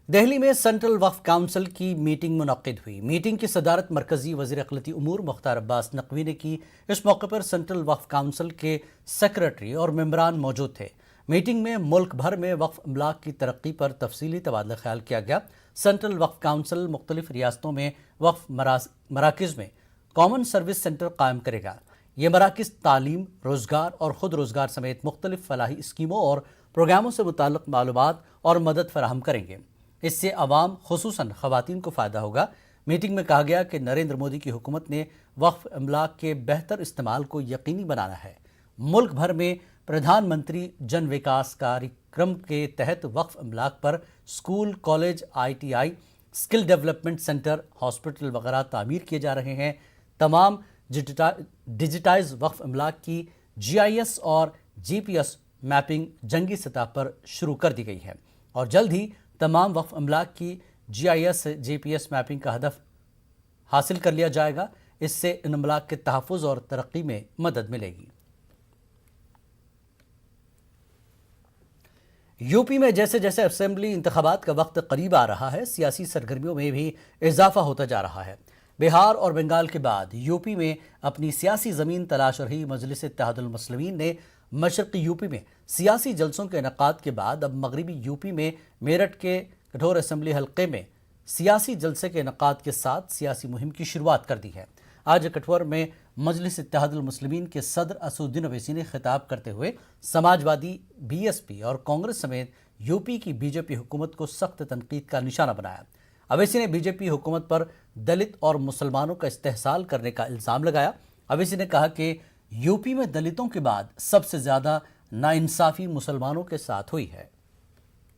दिल्ली में सेंट्रल वक्फ काउंसिल की मीटिंग मुनक्किद हुई। मीटिंग की सदारत मरकजी वज़ीर अक़लियती उमूर मुख्तार अब्बास नकवी ने की। इस मौके पर सेंट्रल वक्फ काउंसिल के सेक्रेटरी और मेंबरान मौजूद थे। मीटिंग में मुल्क भर में वक्फ अमलाक की तरक्की पर तफसीली तबादला ख्याल किया गया। सेंट्रल वक्फ काउंसिल मुख्तलिफ रियासतों में वक्फ मराकज़ में कॉमन सर्विस सेंटर कायम करेगा। ये मराकज़ तालीम, रोज़गार और ख़ुद रोज़गार समेत मुख्तलिफ फलाही स्कीमों और प्रोग्रामों से मुताल्लिक़ मालूमात और मदद फराहम करेंगे। इससे अवाम खुसूसन ख़वातीन को फ़ायदा होगा। मीटिंग में कहा गया कि नरेंद्र मोदी की हुकूमत ने वक्फ अमलाक के बेहतर इस्तेमाल को यकीनी बनाना है। मुल्क भर में प्रधानमंत्री जन विकास कार्यक्रम के तहत वक्फ अमलाक पर school, college, ITI, skill development centre, hospital वगैरह तामीर किए जा रहे हैं। तमाम डिजिटाइज वक्फ अमलाक की GIS और GPS मैपिंग जंगी सतह पर शुरू कर दी गई है और जल्द ही तमाम वक्फ अमलाक की GIS GPS मैपिंग का हदफ हासिल कर लिया जाएगा। इससे इन अमलाक के तहफ़्फ़ुज़ और तरक्की में मदद मिलेगी। यूपी में जैसे जैसे असेंबली इंतखाबात का वक्त करीब आ रहा है, सियासी सरगर्मियों में भी इजाफा होता जा रहा है। बिहार और बंगाल के बाद यूपी में अपनी सियासी ज़मीन तलाश रही मजलिस इत्तेहादुल मुस्लिमीन ने मशरक़ी यूपी में सियासी जलसों के इनेकाद के बाद अब मगरबी यूपी में मेरठ के कठोर असम्बली हल्के में सियासी जलसे के इनेकाद के साथ सियासी मुहिम की शुरुआत कर दी है। आज कठुआ में मजलिस इत्तेहादुल मुस्लिमीन के सदर असदुद्दीन अवैसी ने खिताब करते हुए समाजवादी, BSP और कांग्रेस समेत यूपी की BJP हुकूमत को सख्त तनकीद का निशाना बनाया। अवैसी ने BJP हुकूमत पर दलित और मुसलमानों का इस्तेहसाल करने का इल्ज़ाम लगाया। अवैसी ने कहा कि यूपी में दलितों के बाद सबसे ज्यादा नाइंसाफी मुसलमानों के साथ हुई है।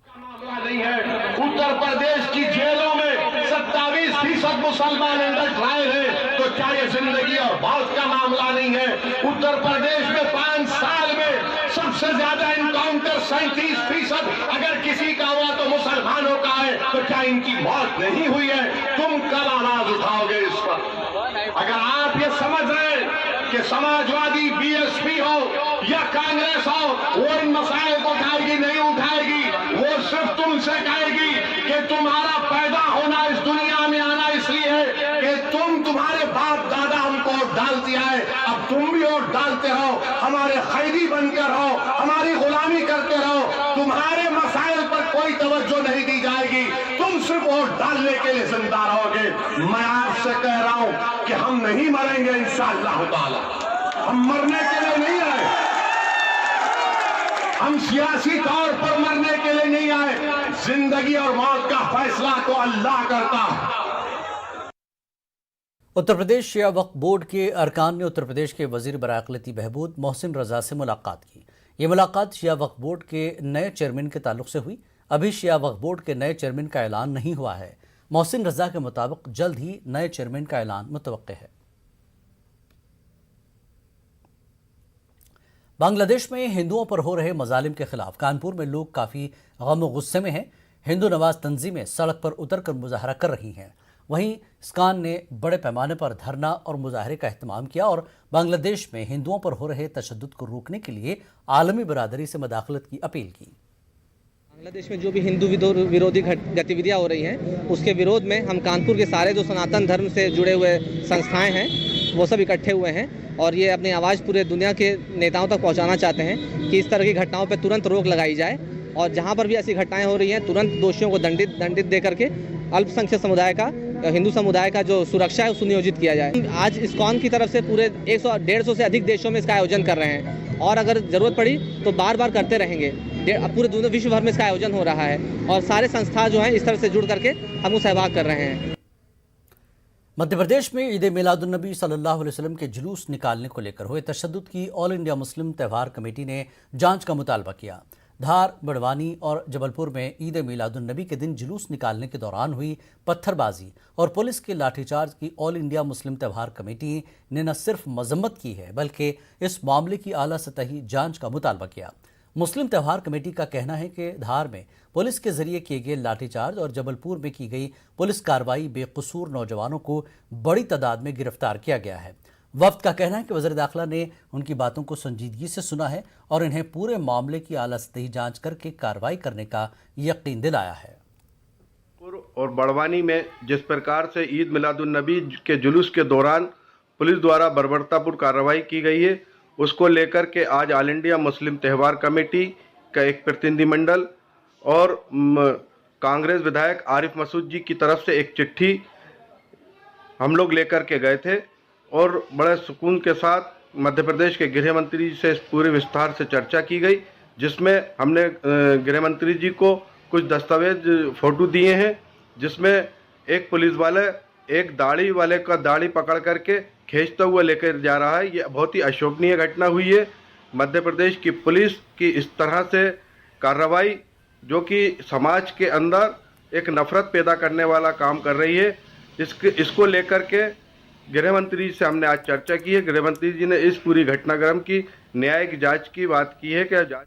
नहीं है। उत्तर प्रदेश की जेलों में 27% मुसलमान अंदर ट्रायल है, तो क्या ये जिंदगी और मौत का मामला नहीं है? उत्तर प्रदेश में 5 साल में सबसे ज्यादा इनकाउंटर 37% अगर किसी का हुआ तो मुसलमानों का है, तो क्या इनकी मौत नहीं हुई है? तुम कब आवाज उठाओगे इस पर? अगर आप ये समझ रहे हैं कि समाजवादी, BSP हो या कांग्रेस हो, वो इन मसाइल को उठाएगी नहीं उठाएगी, वो सिर्फ तुमसे कहेगी कि तुम्हारा पैदा होना इस दुनिया में आना इसलिए है कि तुम्हारे बाप दादा हमको वोट डाल दिया है, अब तुम भी वोट डालते रहो, हमारे कैदी बनकर रहो, हमारी गुलामी करते रहो, तुम्हारे मसाइल पर कोई तवज्जो नहीं दी जाएगी, तुम सिर्फ वोट डालने के लिए जिंदा रहोगे। मैं आपसे कह रहा हूं कि हम नहीं मरेंगे इंशाअल्लाह ताला, हम मरने के लिए नहीं आए, हम सियासी तौर पर मरने के लिए नहीं आए, जिंदगी और मौत का फैसला तो अल्लाह करता है। उत्तर प्रदेश शिया वक्फ बोर्ड के अरकान ने उत्तर प्रदेश के वजीर बराए अक़लियती बहबूद मोहसिन रजा से मुलाकात की। ये मुलाकात शिया वक्फ बोर्ड के नए चेयरमैन के ताल्लुक से हुई। अभी शिया वक्फ बोर्ड के नए चेयरमैन का ऐलान नहीं हुआ है। मोहसिन रजा के मुताबिक जल्द ही नए चेयरमैन का ऐलान मुतवक्के है। बांग्लादेश में हिंदुओं पर हो रहे मजालिम के खिलाफ कानपुर में लोग काफ़ी गम और गुस्से में हैं। हिंदू नवाज तंजीमें सड़क पर उतर कर मुजाहरा कर रही हैं। वहीं इस्कान ने बड़े पैमाने पर धरना और मुजाहरे का एहतमाम किया और बांग्लादेश में हिंदुओं पर हो रहे तशद्दुद को रोकने के लिए आलमी बरादरी से मदाखलत की अपील की। बांग्लादेश में जो भी हिंदू विरोधी गतिविधियां हो रही हैं, उसके विरोध में हम कानपुर के सारे जो सनातन धर्म से जुड़े हुए संस्थाएं हैं वो सब इकट्ठे हुए हैं और ये अपनी आवाज़ पूरे दुनिया के नेताओं तक पहुंचाना चाहते हैं कि इस तरह की घटनाओं पर तुरंत रोक लगाई जाए और जहां पर भी ऐसी घटनाएं हो रही हैं तुरंत दोषियों को दंडित दे करके अल्पसंख्यक समुदाय का, हिंदू समुदाय का जो सुरक्षा है सुनियोजित किया जाए। आज इस्कॉन की तरफ से पूरे 100-150 से अधिक देशों में इसका आयोजन कर रहे हैं और अगर ज़रूरत पड़ी तो बार बार करते रहेंगे। पूरे दुनिया विश्व भर में इसका आयोजन हो रहा है और सारे संस्था जो हैं इस तरह से जुड़ करके हम सहभाग कर रहे हैं। मध्य प्रदेश में ईद मिलादुन्नबी सल्लल्लाहु अलैहि वसल्लम के जुलूस निकालने को लेकर हुए तशद्दुद की ऑल इंडिया मुस्लिम त्यौहार कमेटी ने जांच का मुतालबा किया। धार, बड़वानी और जबलपुर में ईद मिलादुन्नबी के दिन जुलूस निकालने के दौरान हुई पत्थरबाजी और पुलिस के लाठीचार्ज की ऑल इंडिया मुस्लिम त्यौहार कमेटी ने न सिर्फ मजम्मत की है बल्कि इस मामले की आला सतही जांच का मुतालबा किया। मुस्लिम त्यौहार कमेटी का कहना है कि धार में पुलिस के जरिए किए गए लाठीचार्ज और जबलपुर में की गई पुलिस कार्रवाई बेकसूर नौजवानों को बड़ी तादाद में गिरफ्तार किया गया है। वफ्द का कहना है कि वज़ीर दाखिला ने उनकी बातों को संजीदगी से सुना है और इन्हें पूरे मामले की आला सतही जांच करके कार्रवाई करने का यकीन दिलाया है। और बड़वानी में जिस प्रकार से ईद मिलादुन्नबी के जुलूस के दौरान पुलिस द्वारा बर्बरतापूर्ण कार्रवाई की गई है, उसको लेकर के आज ऑल इंडिया मुस्लिम त्यौहार कमेटी का एक प्रतिनिधिमंडल और कांग्रेस विधायक आरिफ मसूद जी की तरफ से एक चिट्ठी हम लोग लेकर के गए थे और बड़े सुकून के साथ मध्य प्रदेश के गृह मंत्री से पूरे विस्तार से चर्चा की गई, जिसमें हमने गृह मंत्री जी को कुछ दस्तावेज फोटो दिए हैं, जिसमें एक पुलिस वाले एक दाढ़ी वाले का दाढ़ी पकड़ करके खींचता हुआ लेकर जा रहा है। ये बहुत ही अशोभनीय घटना हुई है। मध्य प्रदेश की पुलिस की इस तरह से कार्रवाई जो कि समाज के अंदर एक नफरत पैदा करने वाला काम कर रही है, इसको लेकर के गृह मंत्री से हमने आज चर्चा की है। गृह मंत्री जी ने इस पूरी घटनाक्रम की न्यायिक जांच की बात की है कि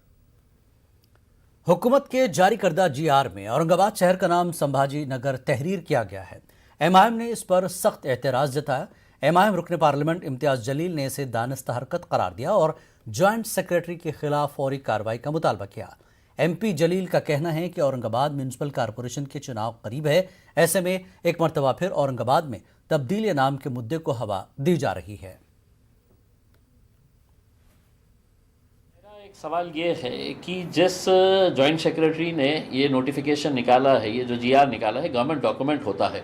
हुकूमत के जारी करदा जीआर में औरंगाबाद शहर का नाम संभाजी नगर तहरीर किया गया है। एमआईएम ने इस पर सख्त एतराज जताया। एमआईएम रुकन पार्लियामेंट इम्तियाज जलील ने इसे दानिस्ता हरकत करार दिया और ज्वाइंट सेक्रेटरी के खिलाफ फौरी कार्रवाई का मुतालबा किया। एमपी जलील का कहना है कि औरंगाबाद म्यूनिसिपल कॉरपोरेशन के चुनाव करीब है, ऐसे में एक मरतबा फिर औरंगाबाद में तब्दीली नाम के मुद्दे को हवा दी जा रही है। एक सवाल ये है कि जिस जॉइंट सेक्रेटरी ने ये नोटिफिकेशन निकाला है, ये जो जीआर निकाला है, गवर्नमेंट डॉक्यूमेंट होता है,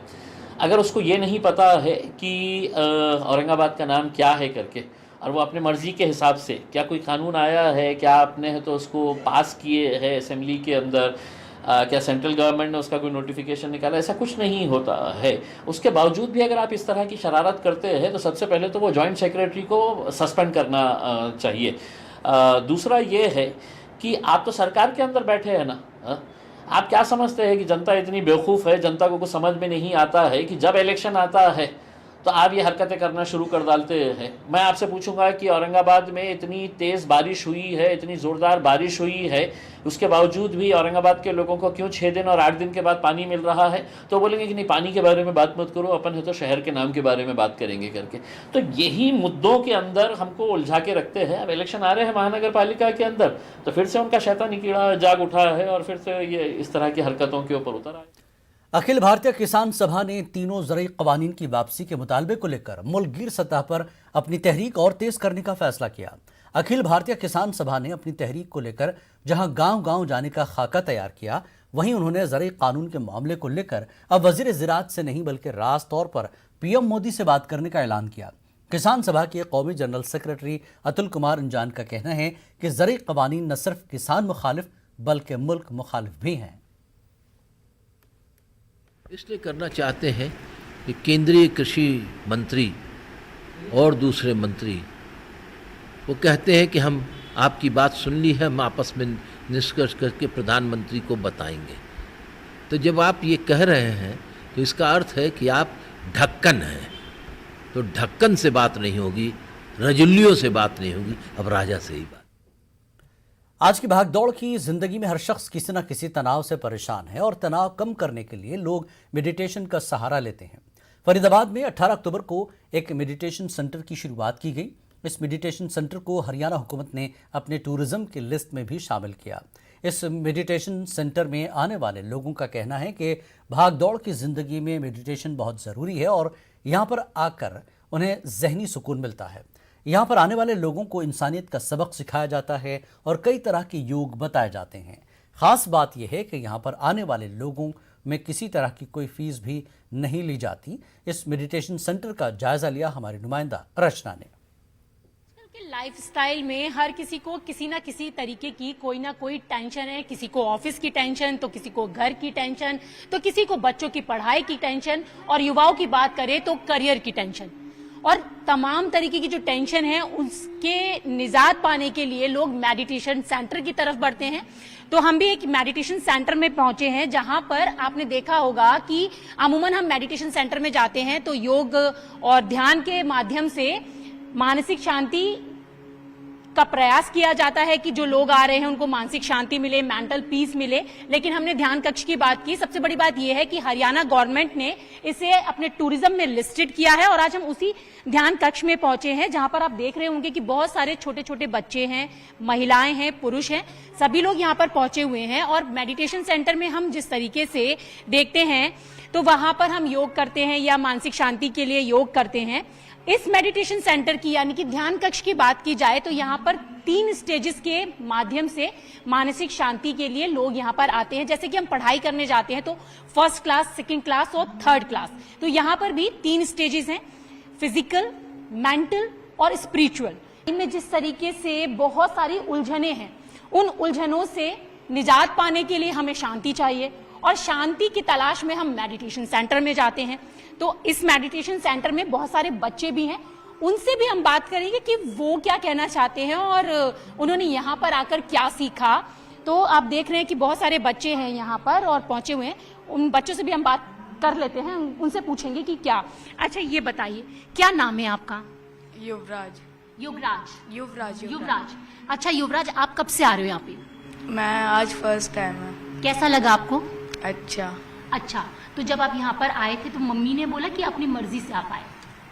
अगर उसको ये नहीं पता है कि औरंगाबाद का नाम क्या है करके, और वो अपने मर्ज़ी के हिसाब से, क्या कोई कानून आया है, क्या आपने तो उसको पास किए है असेंबली के अंदर, क्या सेंट्रल गवर्नमेंट ने उसका कोई नोटिफिकेशन निकाला, ऐसा कुछ नहीं होता है। उसके बावजूद भी अगर आप इस तरह की शरारत करते हैं तो सबसे पहले तो वो जॉइंट सेक्रेटरी को सस्पेंड करना चाहिए। दूसरा ये है कि आप तो सरकार के अंदर बैठे हैं ना, आप क्या समझते हैं कि जनता इतनी बेवकूफ़ है, जनता को कुछ समझ में नहीं आता है कि जब इलेक्शन आता है तो आप ये हरकतें करना शुरू कर डालते हैं। मैं आपसे पूछूंगा कि औरंगाबाद में इतनी तेज़ बारिश हुई है, इतनी ज़ोरदार बारिश हुई है, उसके बावजूद भी औरंगाबाद के लोगों को क्यों 6 दिन और 8 दिन के बाद पानी मिल रहा है? तो बोलेंगे कि नहीं, पानी के बारे में बात मत करो, अपन है तो शहर के नाम के बारे में बात करेंगे करके। तो यही मुद्दों के अंदर हमको उलझा के रखते हैं। अब इलेक्शन आ रहे हैं महानगर पालिका के अंदर, तो फिर से उनका शैतानी कीड़ा जाग उठा है और फिर से ये इस तरह की हरकतों के ऊपर उतर आए। अखिल भारतीय किसान सभा ने तीनों ज़रई क़वानीन की वापसी के मुतालबे को लेकर मुल्कगीर सतह पर अपनी तहरीक और तेज करने का फैसला किया। अखिल भारतीय किसान सभा ने अपनी तहरीक को लेकर जहां गांव-गांव जाने का खाका तैयार किया, वहीं उन्होंने ज़रई कानून के मामले को लेकर अब वज़ीर ज़राअत से नहीं बल्कि रास तौर पर पीएम मोदी से बात करने का ऐलान किया। किसान सभा के कौमी जनरल सेक्रेटरी अतुल कुमार अंजान का कहना है कि ज़रई क़वानीन न सिर्फ किसान मुखालिफ बल्कि मुल्क मुखालिफ भी हैं। इसलिए करना चाहते हैं कि केंद्रीय कृषि मंत्री और दूसरे मंत्री वो कहते हैं कि हम आपकी बात सुन ली है, हम आपस में निष्कर्ष करके प्रधानमंत्री को बताएंगे। तो जब आप ये कह रहे हैं तो इसका अर्थ है कि आप ढक्कन हैं, तो ढक्कन से बात नहीं होगी, रजुल्लियों से बात नहीं होगी, अब राजा से ही बात। आज की भागदौड़ की जिंदगी में हर शख्स किसी न किसी तनाव से परेशान है और तनाव कम करने के लिए लोग मेडिटेशन का सहारा लेते हैं। फरीदाबाद में 18 अक्टूबर को एक मेडिटेशन सेंटर की शुरुआत की गई। इस मेडिटेशन सेंटर को हरियाणा हुकूमत ने अपने टूरिज्म की लिस्ट में भी शामिल किया। इस मेडिटेशन सेंटर में आने वाले लोगों का कहना है कि भागदौड़ की जिंदगी में मेडिटेशन बहुत ज़रूरी है और यहाँ पर आकर उन्हें जहनी सुकून मिलता है। यहाँ पर आने वाले लोगों को इंसानियत का सबक सिखाया जाता है और कई तरह के योग बताए जाते हैं। ख़ास बात यह है कि यहाँ पर आने वाले लोगों में किसी तरह की कोई फीस भी नहीं ली जाती। इस मेडिटेशन सेंटर का जायज़ा लिया हमारी नुमाइंदा रचना ने। लाइफस्टाइल में हर किसी को किसी ना किसी तरीके की कोई ना कोई टेंशन है। किसी को ऑफिस की टेंशन, तो किसी को घर की टेंशन, तो किसी को बच्चों की पढ़ाई की टेंशन, और युवाओं की बात करें तो करियर की टेंशन। और तमाम तरीके की जो टेंशन है उसके निजात पाने के लिए लोग मेडिटेशन सेंटर की तरफ बढ़ते हैं। तो हम भी एक मेडिटेशन सेंटर में पहुंचे हैं, जहां पर आपने देखा होगा कि अमूमन हम मेडिटेशन सेंटर में जाते हैं तो योग और ध्यान के माध्यम से मानसिक शांति का प्रयास किया जाता है कि जो लोग आ रहे हैं उनको मानसिक शांति मिले, मेंटल पीस मिले, लेकिन हमने ध्यान कक्ष की बात की। सबसे बड़ी बात यह है कि हरियाणा गवर्नमेंट ने इसे अपने टूरिज्म में लिस्टेड किया है और आज हम उसी ध्यान कक्ष में पहुंचे हैं जहां पर आप देख रहे होंगे कि बहुत सारे छोटे छोटे बच्चे हैं, महिलाएं हैं, पुरुष हैं, सभी लोग यहां पर पहुंचे हुए हैं। और मेडिटेशन सेंटर में हम जिस तरीके से देखते हैं तो वहां पर हम योग करते हैं या मानसिक शांति के लिए योग करते हैं। इस मेडिटेशन सेंटर की यानी कि ध्यान कक्ष की बात की जाए तो यहाँ पर 3 स्टेजेस के माध्यम से मानसिक शांति के लिए लोग यहाँ पर आते हैं। जैसे कि हम पढ़ाई करने जाते हैं तो फर्स्ट क्लास, सेकंड क्लास और थर्ड क्लास, तो यहाँ पर भी 3 स्टेजेस हैं, फिजिकल, मेंटल और स्पिरिचुअल। इनमें जिस तरीके से बहुत सारी उलझने हैं, उन उलझनों से निजात पाने के लिए हमें शांति चाहिए और शांति की तलाश में हम मेडिटेशन सेंटर में जाते हैं। तो इस मेडिटेशन सेंटर में बहुत सारे बच्चे भी हैं, उनसे भी हम बात करेंगे कि वो क्या कहना चाहते हैं और उन्होंने यहाँ पर आकर क्या सीखा। तो आप देख रहे हैं कि बहुत सारे बच्चे हैं यहाँ पर और पहुंचे हुए हैं, उन बच्चों से भी हम बात कर लेते हैं, उनसे पूछेंगे कि क्या। अच्छा ये बताइए क्या नाम है आपका? युवराज। युवराज। युवराज। युवराज। अच्छा युवराज, आप कब से आ रहे हो यहाँ पे? मैं आज फर्स्ट टाइम है। कैसा लगा आपको? अच्छा। तो जब आप यहाँ पर आए थे तो मम्मी ने बोला कि अपनी मर्जी से आप आए?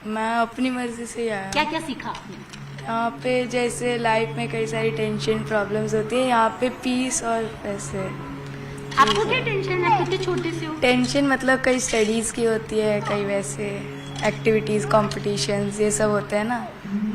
मैं अपनी मर्जी से ही आया। क्या क्या सीखा आपने? यहाँ पे जैसे लाइफ में कई सारी टेंशन प्रॉब्लम्स होती है, यहाँ पे पीस और ऐसे। आपको क्या टेंशन है? कितने छोटे से हो? टेंशन मतलब कई स्टडीज की होती है, कई वैसे एक्टिविटीज, कॉम्पिटिशन्स, ये सब होते हैं ना,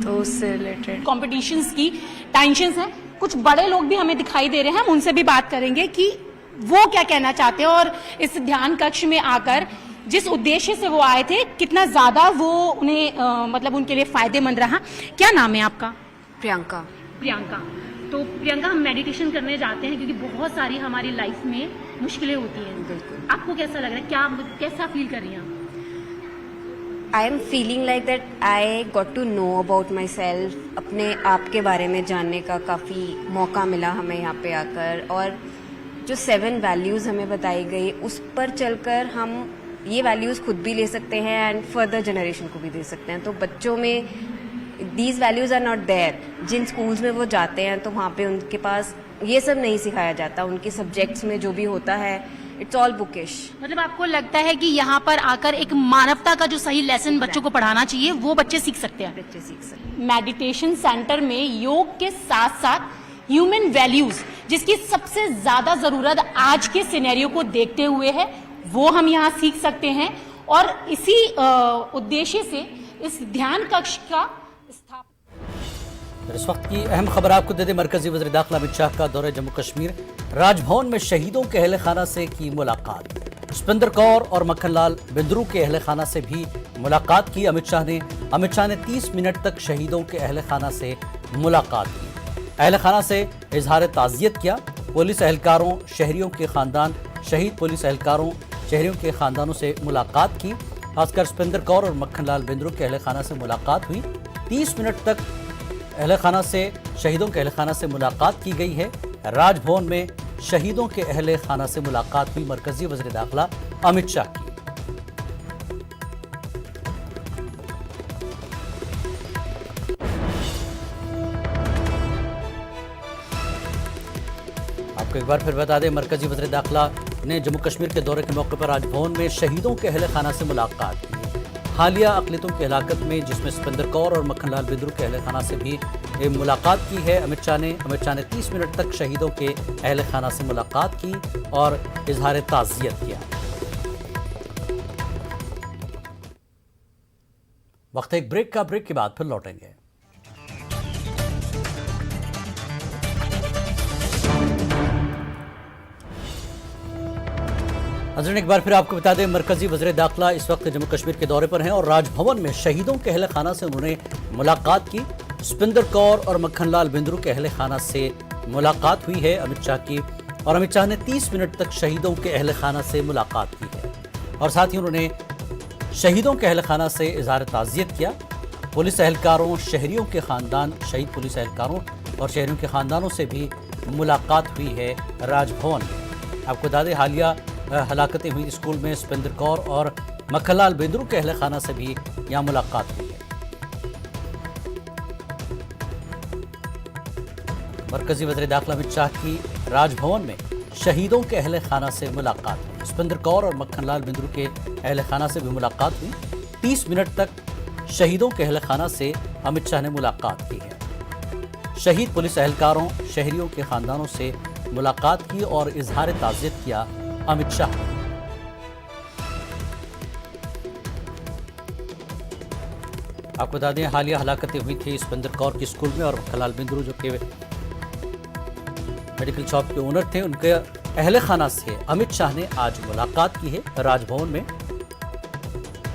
तो उससे रिलेटेड कॉम्पिटिशन्स की टेंशन्स हैं। कुछ बड़े लोग भी हमें दिखाई दे रहे हैं, हम उनसे भी बात करेंगे कि वो क्या कहना चाहते हैं और इस ध्यान कक्ष में आकर जिस उद्देश्य से वो आए थे कितना ज्यादा वो उन्हें मतलब उनके लिए फायदेमंद रहा। क्या नाम है आपका? प्रियंका। प्रियंका। तो प्रियंका, हम मेडिटेशन करने जाते हैं क्योंकि बहुत सारी हमारी लाइफ में मुश्किलें होती हैं। बिल्कुल। आपको कैसा लग रहा है? कैसा फील कर रही हैं? I am feeling like that I got to know about myself. अपने आप के बारे में जानने का काफ़ी मौका मिला हमें यहाँ पे आकर, और जो 7 वैल्यूज़ हमें बताई गई उस पर चलकर हम ये वैल्यूज़ खुद भी ले सकते हैं एंड फर्दर जनरेशन को भी दे सकते हैं। तो बच्चों में these values are not there. जिन स्कूल्स में वो जाते हैं तो वहाँ पे उनके पास ये सब नहीं सिखाया जाता। उनके सब्जेक्ट्स में जो भी होता है इट्स ऑल बुकिश। मतलब आपको लगता है कि यहाँ पर आकर एक मानवता का जो सही लेसन बच्चों को पढ़ाना चाहिए वो बच्चे सीख सकते हैं? बच्चे सीख सकते हैं। मेडिटेशन सेंटर में योग के साथ साथ ह्यूमन वैल्यूज, जिसकी सबसे ज्यादा जरूरत आज के सिनेरियो को देखते हुए है, वो हम यहाँ सीख सकते हैं। और इसी उद्देश्य से इस ध्यान कक्ष का स्थापना। इस वक्त की अहम खबर आपको दे दें, मरकजी वज़ीर दाखिला अमित शाह का दौरे जम्मू कश्मीर। राजभवन में शहीदों के अहले खाना से की मुलाकात। सुपेंद्र कौर और मक्खनलाल बिंद्रू के अहले खाना से भी मुलाकात की अमित शाह ने 30 मिनट तक शहीदों के अहले खाना से मुलाकात की। अहले खाना से इजहार ताज़ियत किया। पुलिस एहलकारों, शहरियों के खानदान, शहीद पुलिस एहलकारों, शहरियों के खानदानों से मुलाकात की। खासकर सुपेंद्र कौर और मक्खनलाल बिंद्रू के अहले खाना से मुलाकात हुई। 30 मिनट तक अहले खाना से, शहीदों के अहले खाना से मुलाकात की गई है। राजभवन में शहीदों के अहले खाना से मुलाकात हुई मरकजी वज़ीर दाखिला अमित शाह की। आपको एक बार फिर बता दें, मरकजी वज़ीर दाखिला ने जम्मू कश्मीर के दौरे के मौके पर राजभवन में शहीदों के अहले खाना से मुलाकात की। हालिया अक़लियतों की हलाकत में जिसमें सुपेंद्र कौर और मक्खनलाल बिंद्रू के अहले खाना से भी मुलाकात की है अमित शाह ने 30 मिनट तक शहीदों के अहले खाना से मुलाकात की और इजहार ताज़ियत किया। वक्त एक ब्रेक का, ब्रेक के बाद फिर लौटेंगे। नाज़रीन, एक बार फिर आपको बता दें, मरकजी वज़ीर दाखिला इस वक्त जम्मू कश्मीर के दौरे पर हैं और राजभवन में शहीदों के अहले खाना से उन्होंने मुलाकात की। सुपेंद्र कौर और मक्खनलाल बिंद्रू के अहले खाना से मुलाकात हुई है अमित शाह की, और अमित शाह ने 30 मिनट तक शहीदों के अहले खाना से मुलाकात की है और साथ ही उन्होंने शहीदों के अहले खाना से इजहार ताज़ियत किया। पुलिस एहलकारों, शहरियों के खानदान, शहीद पुलिस एहलकारों और शहरियों के खानदानों से भी मुलाकात हुई है राजभवन में। आपको बता दें, हालिया हलाकतें हुई स्कूल में सुपेंद्र कौर और मक्खनलाल बिंद्रू के अहले खाना से भी यहाँ मुलाकात हुई है। मरकजी वज़ीर दाखिला अमित शाह की राजभवन में शहीदों के अहल खाना से मुलाकात हुई। सुपेंद्र कौर और मक्खनलाल बिंद्रू के अहल खाना से भी मुलाकात हुई। 30 मिनट तक शहीदों के अहल खाना से अमित शाह ने मुलाकात की है। शहीद पुलिस एहलकारों, शहरियों के खानदानों से मुलाकात की और इजहार ताज़ियत किया अमित शाह ने। आपको बता दें, हालिया हलाकतें हुई थी सुपेंद्र कौर की स्कूल में, और मक्खनलाल बिंद्रू जो कि मेडिकल शॉप के ओनर थे, उनके अहले खाना से अमित शाह ने आज मुलाकात की है राजभवन में।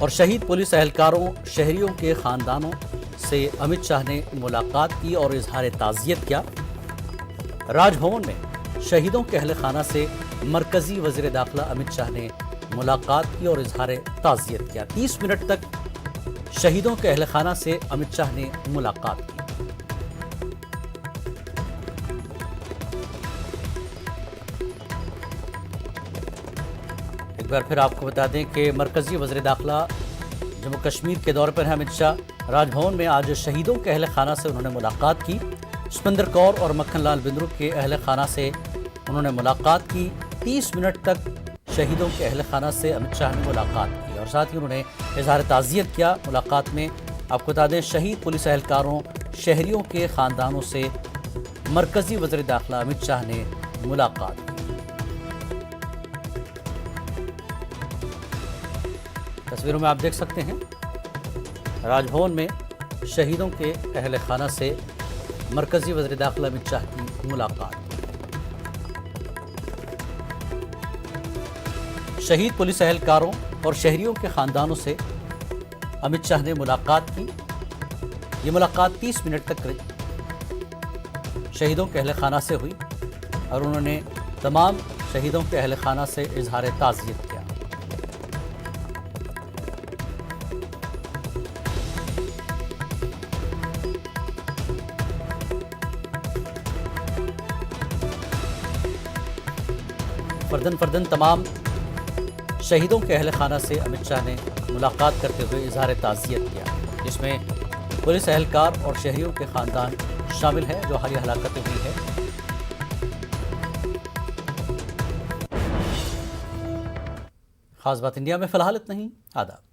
और शहीद पुलिस एहलकारों, शहरियों के खानदानों से अमित शाह ने मुलाकात की और इजहार ताज़ियत किया। राजभवन में शहीदों के अहले खाना से मरकजी वज़ीर दाखिला अमित शाह ने मुलाकात की और इजहार ताज़ियत किया। 30 मिनट तक शहीदों के अहल खाना से अमित शाह ने मुलाकात की। एक बार फिर आपको बता दें कि मरकजी वज़ीर दाखिला जम्मू कश्मीर के दौरे पर हैं अमित शाह। राजभवन में आज शहीदों के अहल खाना से उन्होंने मुलाकात की। सुपेंद्र कौर और मक्खनलाल बिंद्रू के अहल खाना से उन्होंने मुलाकात की। 30 मिनट तक शहीदों के अहल खाना से अमित शाह ने मुलाकात की और साथ ही उन्होंने इजहार ताज़ियत किया। मुलाकात में आपको बता दें, शहीद पुलिस एहलकारों, शहरियों के खानदानों से मरकजी वज़ीर दाखिला अमित शाह ने मुलाकात की। तस्वीरों में आप देख सकते हैं राजभवन में शहीदों के अहल खाना से मरकजी वज़ीर दाखिला अमित शाह की मुलाकात। शहीद पुलिस एहलकारों और शहरियों के खानदानों से अमित शाह ने मुलाकात की। ये मुलाकात 30 मिनट तक शहीदों के अहल खाना से हुई और उन्होंने तमाम शहीदों के अहल खाना से इजहार ताज़ियत किया। फर्दन तमाम शहीदों के अहल खाना से अमित शाह ने मुलाकात करते हुए इजहार ताज़ियत किया, जिसमें पुलिस एहलकार और शहरियों के ख़ानदान शामिल हैं जो हालिया हलाकतें हुई है। खास बात इंडिया में फ़िलहाल इतना ही। आदाब।